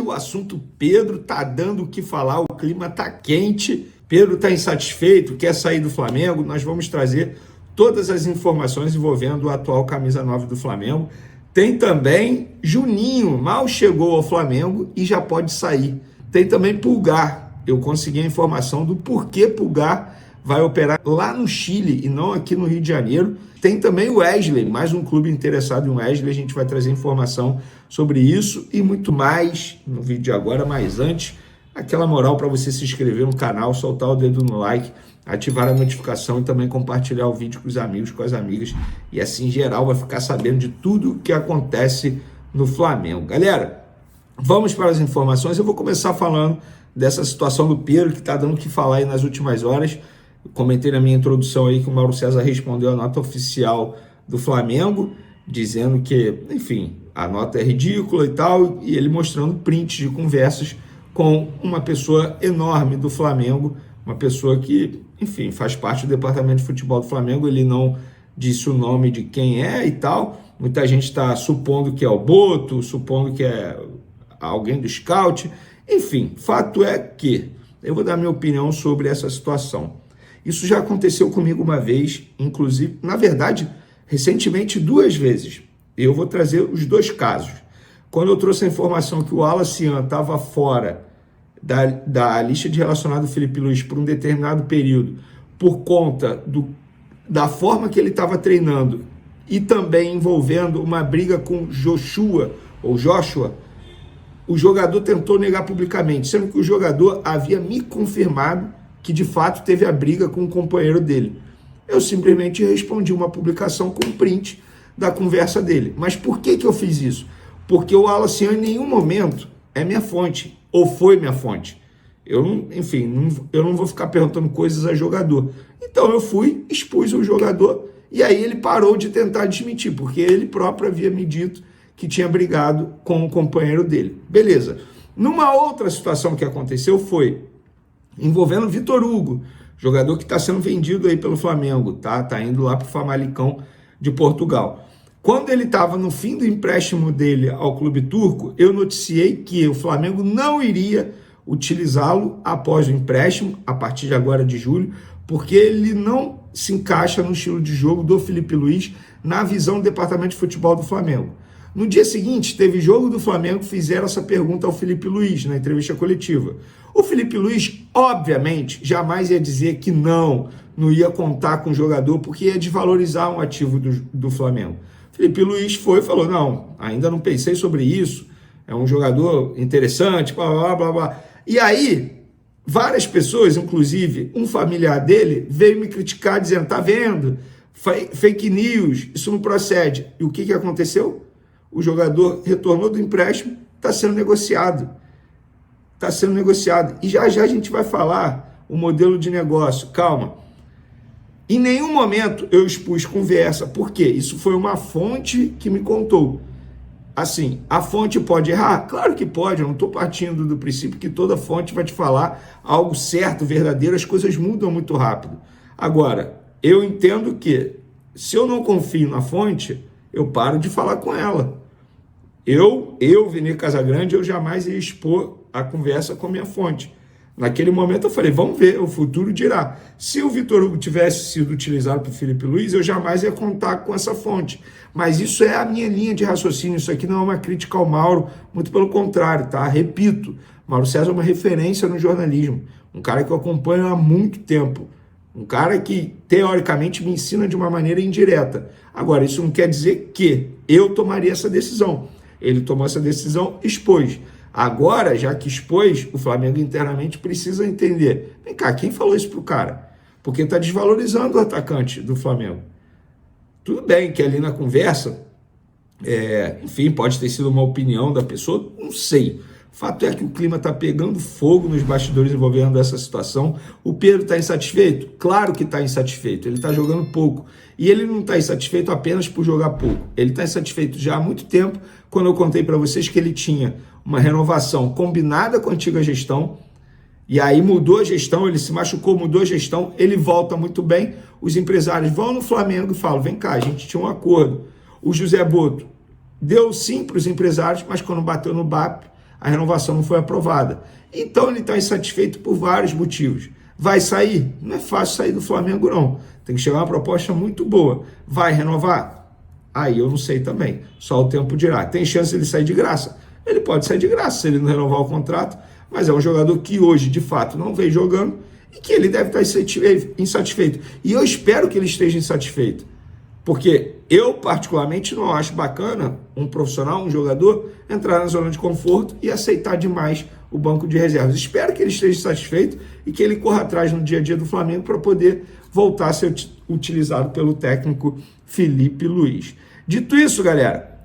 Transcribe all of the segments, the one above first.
O assunto Pedro tá dando o que falar, o clima tá quente, Pedro tá insatisfeito, quer sair do Flamengo. Nós vamos trazer todas as informações envolvendo o atual camisa 9 do Flamengo. Tem também Juninho, mal chegou ao Flamengo e já pode sair. Tem também Pulgar, eu consegui a informação do porquê Pulgar vai operar lá no Chile e não aqui no Rio de Janeiro. Tem também o Wesley, mais um clube interessado em Wesley. A gente vai trazer informação sobre isso e muito mais no vídeo de agora. Mas antes, aquela moral para você se inscrever no canal, soltar o dedo no like, ativar a notificação e também compartilhar o vídeo com os amigos, com as amigas. E assim, em geral, vai ficar sabendo de tudo o que acontece no Flamengo. Galera, vamos para as informações. Eu vou começar falando dessa situação do Pedro, que está dando o que falar aí nas últimas horas. Eu comentei na minha introdução aí que o Mauro César respondeu a nota oficial do Flamengo, dizendo que, enfim, a nota é ridícula e tal, e ele mostrando prints de conversas com uma pessoa enorme do Flamengo, uma pessoa que, enfim, faz parte do departamento de futebol do Flamengo. Ele não disse o nome de quem é e tal. Muita gente está supondo que é o Boto, supondo que é alguém do scout. Enfim, fato é que eu vou dar minha opinião sobre essa situação. Isso já aconteceu comigo uma vez, inclusive, na verdade, recentemente 2 vezes. Eu vou trazer os 2 casos. Quando eu trouxe a informação que o Wallace estava fora da lista de relacionado do Felipe Luiz por um determinado período, por conta da forma que ele estava treinando e também envolvendo uma briga com Joshua, o jogador tentou negar publicamente, sendo que o jogador havia me confirmado que de fato teve a briga com o companheiro dele. Eu simplesmente respondi uma publicação com um print da conversa dele. Mas por que eu fiz isso? Porque o Wallace em nenhum momento é minha fonte, ou foi minha fonte. Eu não vou ficar perguntando coisas a jogador. Então eu fui, expus o jogador, e aí ele parou de tentar desmentir, porque ele próprio havia me dito que tinha brigado com o companheiro dele. Beleza. Numa outra situação que aconteceu foi envolvendo o Vitor Hugo, jogador que está sendo vendido aí pelo Flamengo, tá indo lá para o Famalicão de Portugal. Quando ele estava no fim do empréstimo dele ao clube turco, eu noticiei que o Flamengo não iria utilizá-lo após o empréstimo, a partir de agora de julho, porque ele não se encaixa no estilo de jogo do Felipe Luiz, na visão do departamento de futebol do Flamengo. No dia seguinte, teve jogo do Flamengo, fizeram essa pergunta ao Felipe Luiz, na entrevista coletiva. O Felipe Luiz, obviamente, jamais ia dizer que não ia contar com o jogador, porque ia desvalorizar um ativo do Flamengo. Felipe Luiz foi e falou, não, ainda não pensei sobre isso, é um jogador interessante, blá, blá, blá, blá. E aí, várias pessoas, inclusive um familiar dele, veio me criticar, dizendo, tá vendo, fake news, isso não procede. E o que aconteceu? O jogador retornou do empréstimo, está sendo negociado. Está sendo negociado. E já a gente vai falar o modelo de negócio. Calma. Em nenhum momento eu expus conversa. Por quê? Isso foi uma fonte que me contou. Assim, a fonte pode errar? Claro que pode. Eu não estou partindo do princípio que toda fonte vai te falar algo certo, verdadeiro. As coisas mudam muito rápido. Agora, eu entendo que se eu não confio na fonte, eu paro de falar com ela. Eu, Vini Casagrande, eu jamais ia expor a conversa com a minha fonte. Naquele momento eu falei, vamos ver, o futuro dirá. Se o Vitor Hugo tivesse sido utilizado por Felipe Luiz, eu jamais ia contar com essa fonte. Mas isso é a minha linha de raciocínio, isso aqui não é uma crítica ao Mauro, muito pelo contrário, tá? Repito, Mauro César é uma referência no jornalismo, um cara que eu acompanho há muito tempo, um cara que, teoricamente, me ensina de uma maneira indireta. Agora, isso não quer dizer que eu tomaria essa decisão. Ele tomou essa decisão, expôs. Agora, já que expôs, o Flamengo internamente precisa entender. Vem cá, quem falou isso pro cara? Porque está desvalorizando o atacante do Flamengo. Tudo bem que ali na conversa, enfim, pode ter sido uma opinião da pessoa, não sei. O fato é que o clima está pegando fogo nos bastidores envolvendo essa situação. O Pedro está insatisfeito? Claro que está insatisfeito. Ele está jogando pouco. E ele não está insatisfeito apenas por jogar pouco. Ele está insatisfeito já há muito tempo, quando eu contei para vocês que ele tinha uma renovação combinada com a antiga gestão, e aí mudou a gestão, ele se machucou, mudou a gestão, ele volta muito bem, os empresários vão no Flamengo e falam, vem cá, a gente tinha um acordo. O José Boto deu sim para os empresários, mas quando bateu no BAP, a renovação não foi aprovada. Então ele está insatisfeito por vários motivos. Vai sair? Não é fácil sair do Flamengo, não. Tem que chegar uma proposta muito boa. Vai renovar? Aí eu não sei também. Só o tempo dirá. Tem chance de ele sair de graça? Ele pode sair de graça se ele não renovar o contrato, mas é um jogador que hoje, de fato, não vem jogando e que ele deve estar insatisfeito. E eu espero que ele esteja insatisfeito, porque eu, particularmente, não acho bacana um profissional, um jogador, entrar na zona de conforto e aceitar demais o banco de reservas. Espero que ele esteja satisfeito e que ele corra atrás no dia a dia do Flamengo para poder voltar a ser utilizado pelo técnico Felipe Luiz. Dito isso, galera,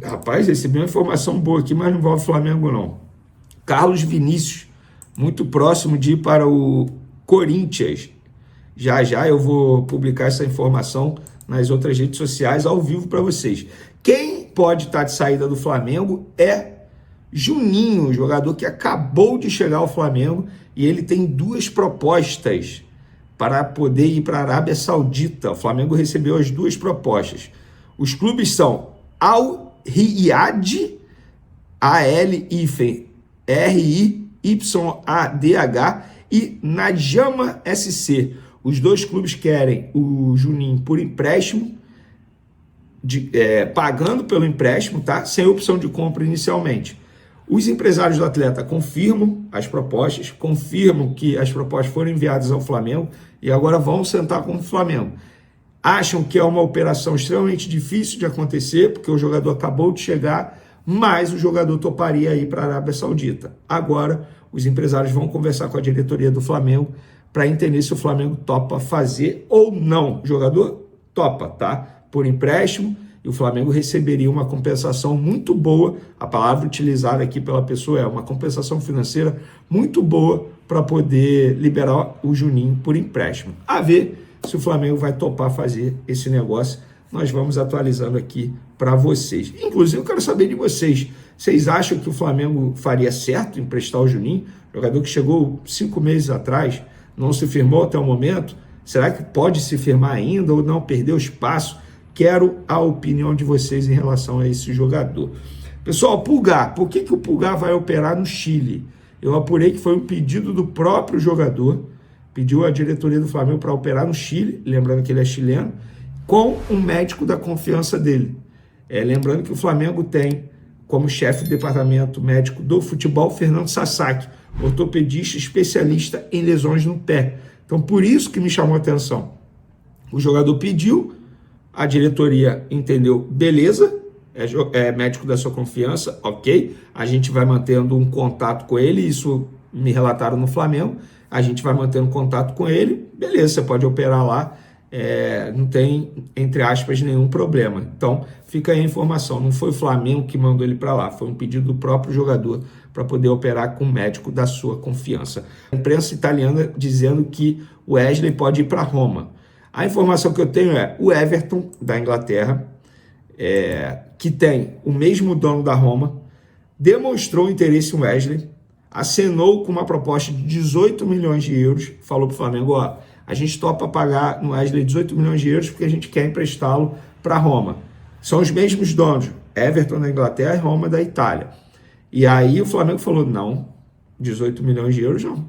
Rapaz, recebi uma informação boa aqui, mas não envolve o Flamengo, não. Carlos Vinícius, muito próximo de ir para o Corinthians. Já já eu vou publicar essa informação nas outras redes sociais ao vivo para vocês. Quem pode estar de saída do Flamengo é Juninho, jogador que acabou de chegar ao Flamengo, e ele tem 2 propostas para poder ir para a Arábia Saudita. O Flamengo recebeu as 2 propostas. Os clubes são Al-Riyadh, R-I-Y-A-D-H, e Najama SC. Os 2 clubes querem o Juninho por empréstimo, pagando pelo empréstimo, tá? Sem opção de compra inicialmente. Os empresários do atleta confirmam as propostas, confirmam que as propostas foram enviadas ao Flamengo e agora vão sentar com o Flamengo. Acham que é uma operação extremamente difícil de acontecer, porque o jogador acabou de chegar, mas o jogador toparia ir para a Arábia Saudita. Agora, os empresários vão conversar com a diretoria do Flamengo para entender se o Flamengo topa fazer ou não. O jogador topa, tá? Por empréstimo, e o Flamengo receberia uma compensação muito boa. A palavra utilizada aqui pela pessoa é uma compensação financeira muito boa para poder liberar o Juninho por empréstimo. A ver se o Flamengo vai topar fazer esse negócio. Nós vamos atualizando aqui para vocês. Inclusive, eu quero saber de vocês. Vocês acham que o Flamengo faria certo em emprestar o Juninho? Jogador que chegou 5 meses atrás, não se firmou até o momento. Será que pode se firmar ainda ou não? Perdeu espaço? Quero a opinião de vocês em relação a esse jogador. Pessoal, Pulgar. Por que o Pulgar vai operar no Chile? Eu apurei que foi um pedido do próprio jogador. Pediu a diretoria do Flamengo para operar no Chile, lembrando que ele é chileno, com um médico da confiança dele. Lembrando que o Flamengo tem como chefe do departamento médico do futebol Fernando Sasaki, ortopedista especialista em lesões no pé. Então, por isso que me chamou a atenção. O jogador pediu, a diretoria entendeu, beleza, é médico da sua confiança, ok, a gente vai mantendo um contato com ele, isso me relataram no Flamengo, a gente vai mantendo contato com ele, beleza, você pode operar lá, não tem, entre aspas, nenhum problema. Então, fica aí a informação, não foi o Flamengo que mandou ele para lá, foi um pedido do próprio jogador para poder operar com um médico da sua confiança. A imprensa italiana dizendo que o Wesley pode ir para Roma. A informação que eu tenho é o Everton, da Inglaterra, que tem o mesmo dono da Roma, demonstrou interesse em Wesley, acenou com uma proposta de 18 milhões de euros, falou para o Flamengo, a gente topa pagar no Wesley 18 milhões de euros porque a gente quer emprestá-lo para Roma. São os mesmos donos, Everton da Inglaterra e Roma da Itália. E aí o Flamengo falou, não, 18 milhões de euros não.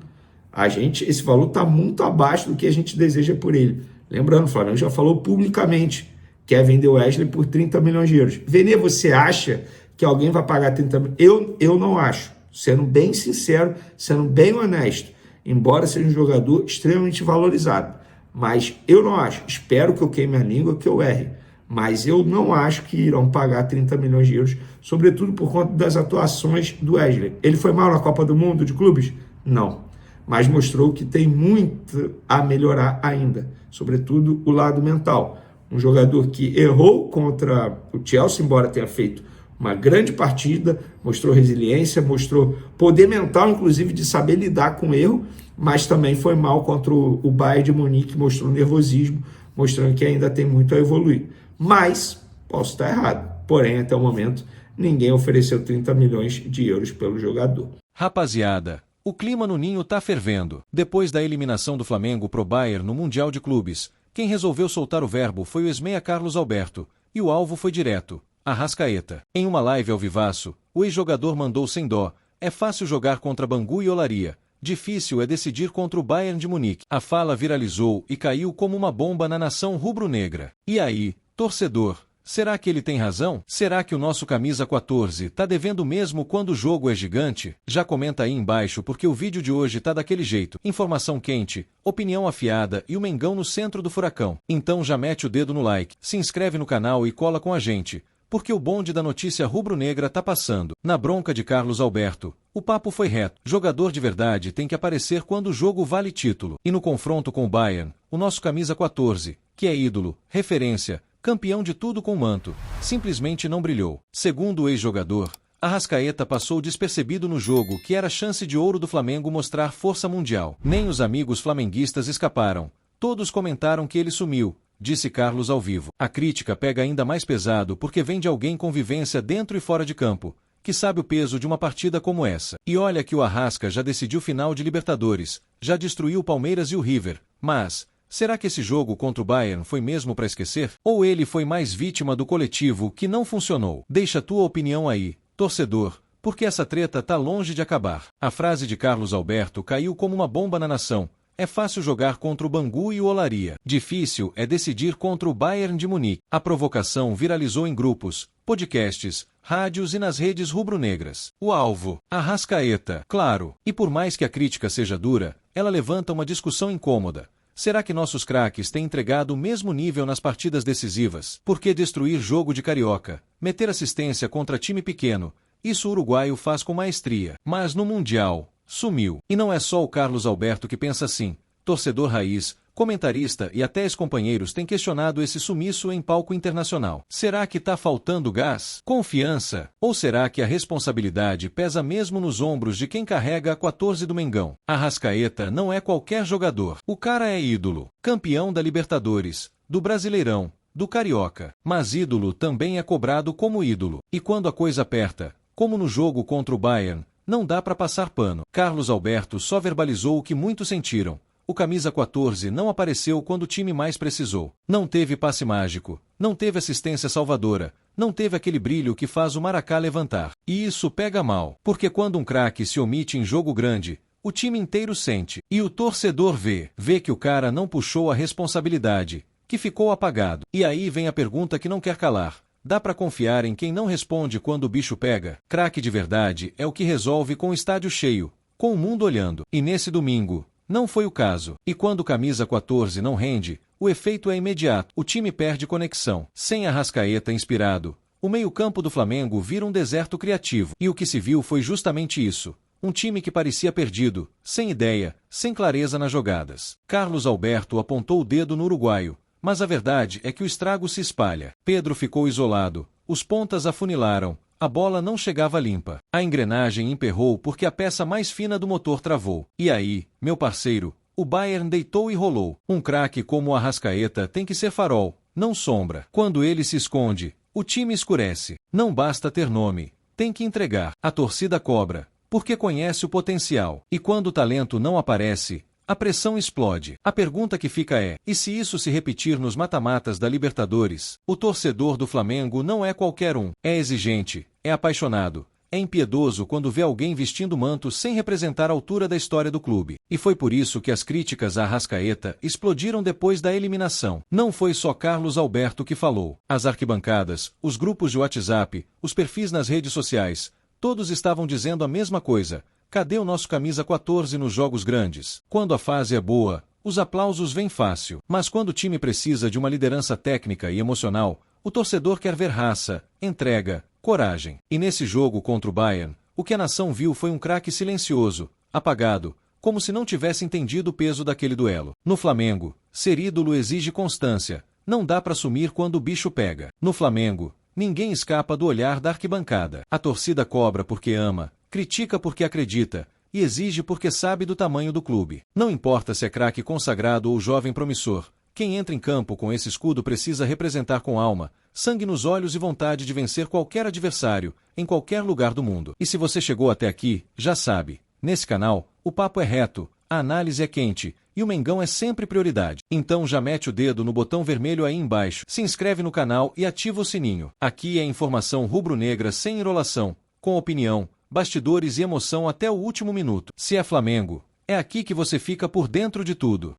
Esse valor está muito abaixo do que a gente deseja por ele. Lembrando, o Flamengo já falou publicamente que quer vender o Wesley por 30 milhões de euros. Vene, você acha que alguém vai pagar 30 milhões? Eu não acho. Sendo bem sincero, sendo bem honesto. Embora seja um jogador extremamente valorizado. Mas eu não acho. Espero que eu queime a língua, que eu erre. Mas eu não acho que irão pagar 30 milhões de euros, sobretudo por conta das atuações do Wesley. Ele foi mal na Copa do Mundo de clubes? Não. Mas mostrou que tem muito a melhorar ainda, sobretudo o lado mental. Um jogador que errou contra o Chelsea, embora tenha feito uma grande partida, mostrou resiliência, mostrou poder mental, inclusive, de saber lidar com o erro, mas também foi mal contra o Bayern de Munique, mostrou nervosismo, mostrando que ainda tem muito a evoluir. Mas, posso estar errado, porém, até o momento, ninguém ofereceu 30 milhões de euros pelo jogador. Rapaziada, o clima no Ninho tá fervendo. Depois da eliminação do Flamengo pro Bayern no Mundial de Clubes, quem resolveu soltar o verbo foi o ex-meia Carlos Alberto. e o alvo foi direto: Arrascaeta. Em uma live ao vivaço, o ex-jogador mandou sem dó: é fácil jogar contra Bangu e Olaria, difícil é decidir contra o Bayern de Munique. A fala viralizou e caiu como uma bomba na nação rubro-negra. E aí, torcedor, será que ele tem razão? Será que o nosso camisa 14 tá devendo mesmo quando o jogo é gigante? Já comenta aí embaixo porque o vídeo de hoje tá daquele jeito. Informação quente, opinião afiada e o Mengão no centro do furacão. Então já mete o dedo no like, se inscreve no canal e cola com a gente, porque o bonde da notícia rubro-negra tá passando. Na bronca de Carlos Alberto, o papo foi reto. Jogador de verdade tem que aparecer quando o jogo vale título. E no confronto com o Bayern, o nosso camisa 14, que é ídolo, referência, campeão de tudo com manto, simplesmente não brilhou. Segundo o ex-jogador, Arrascaeta passou despercebido no jogo que era chance de ouro do Flamengo mostrar força mundial. Nem os amigos flamenguistas escaparam. Todos comentaram que ele sumiu, disse Carlos ao vivo. A crítica pega ainda mais pesado porque vem de alguém com vivência dentro e fora de campo, que sabe o peso de uma partida como essa. E olha que o Arrasca já decidiu final de Libertadores, já destruiu o Palmeiras e o River, mas será que esse jogo contra o Bayern foi mesmo para esquecer? Ou ele foi mais vítima do coletivo que não funcionou? Deixa tua opinião aí, torcedor, porque essa treta tá longe de acabar. A frase de Carlos Alberto caiu como uma bomba na nação. É fácil jogar contra o Bangu e o Olaria. Difícil é decidir contra o Bayern de Munique. A provocação viralizou em grupos, podcasts, rádios e nas redes rubro-negras. O alvo: Arrascaeta, claro. E por mais que a crítica seja dura, ela levanta uma discussão incômoda. Será que nossos craques têm entregado o mesmo nível nas partidas decisivas? Por que destruir jogo de carioca? Meter assistência contra time pequeno? Isso o uruguaio faz com maestria. Mas no Mundial, sumiu. E não é só o Carlos Alberto que pensa assim. Torcedor raiz, comentarista e até ex-companheiros têm questionado esse sumiço em palco internacional. Será que tá faltando gás? Confiança? Ou será que a responsabilidade pesa mesmo nos ombros de quem carrega a 14 do Mengão? Arrascaeta não é qualquer jogador. O cara é ídolo, campeão da Libertadores, do Brasileirão, do Carioca. Mas ídolo também é cobrado como ídolo. E quando a coisa aperta, como no jogo contra o Bayern, não dá para passar pano. Carlos Alberto só verbalizou o que muitos sentiram. O camisa 14 não apareceu quando o time mais precisou. Não teve passe mágico, não teve assistência salvadora, não teve aquele brilho que faz o Maracá levantar. E isso pega mal, porque quando um craque se omite em jogo grande, o time inteiro sente. E o torcedor vê que o cara não puxou a responsabilidade, que ficou apagado. E aí vem a pergunta que não quer calar. Dá pra confiar em quem não responde quando o bicho pega? Craque de verdade é o que resolve com o estádio cheio, com o mundo olhando. E nesse domingo, não foi o caso. E quando o camisa 14 não rende, o efeito é imediato. O time perde conexão. Sem Arrascaeta inspirado, o meio-campo do Flamengo vira um deserto criativo. E o que se viu foi justamente isso. Um time que parecia perdido, sem ideia, sem clareza nas jogadas. Carlos Alberto apontou o dedo no uruguaio. Mas a verdade é que o estrago se espalha. Pedro ficou isolado, os pontas afunilaram, a bola não chegava limpa. A engrenagem emperrou porque a peça mais fina do motor travou. E aí, meu parceiro, o Bayern deitou e rolou. Um craque como o Arrascaeta tem que ser farol, não sombra. Quando ele se esconde, o time escurece. Não basta ter nome, tem que entregar. A torcida cobra, porque conhece o potencial. E quando o talento não aparece, a pressão explode. A pergunta que fica é: e se isso se repetir nos mata-matas da Libertadores? O torcedor do Flamengo não é qualquer um. É exigente, é apaixonado, é impiedoso quando vê alguém vestindo manto sem representar a altura da história do clube. E foi por isso que as críticas a Arrascaeta explodiram depois da eliminação. Não foi só Carlos Alberto que falou. As arquibancadas, os grupos de WhatsApp, os perfis nas redes sociais, todos estavam dizendo a mesma coisa. Cadê o nosso camisa 14 nos jogos grandes? Quando a fase é boa, os aplausos vêm fácil. Mas quando o time precisa de uma liderança técnica e emocional, o torcedor quer ver raça, entrega, coragem. E nesse jogo contra o Bayern, o que a nação viu foi um craque silencioso, apagado, como se não tivesse entendido o peso daquele duelo. No Flamengo, ser ídolo exige constância. Não dá para sumir quando o bicho pega. No Flamengo, ninguém escapa do olhar da arquibancada. A torcida cobra porque ama, critica porque acredita, e exige porque sabe do tamanho do clube. Não importa se é craque consagrado ou jovem promissor, quem entra em campo com esse escudo precisa representar com alma, sangue nos olhos e vontade de vencer qualquer adversário, em qualquer lugar do mundo. E se você chegou até aqui, já sabe, nesse canal, o papo é reto, a análise é quente, e o Mengão é sempre prioridade. Então já mete o dedo no botão vermelho aí embaixo, se inscreve no canal e ativa o sininho. Aqui é informação rubro-negra sem enrolação, com opinião, bastidores e emoção até o último minuto. Se é Flamengo, é aqui que você fica por dentro de tudo.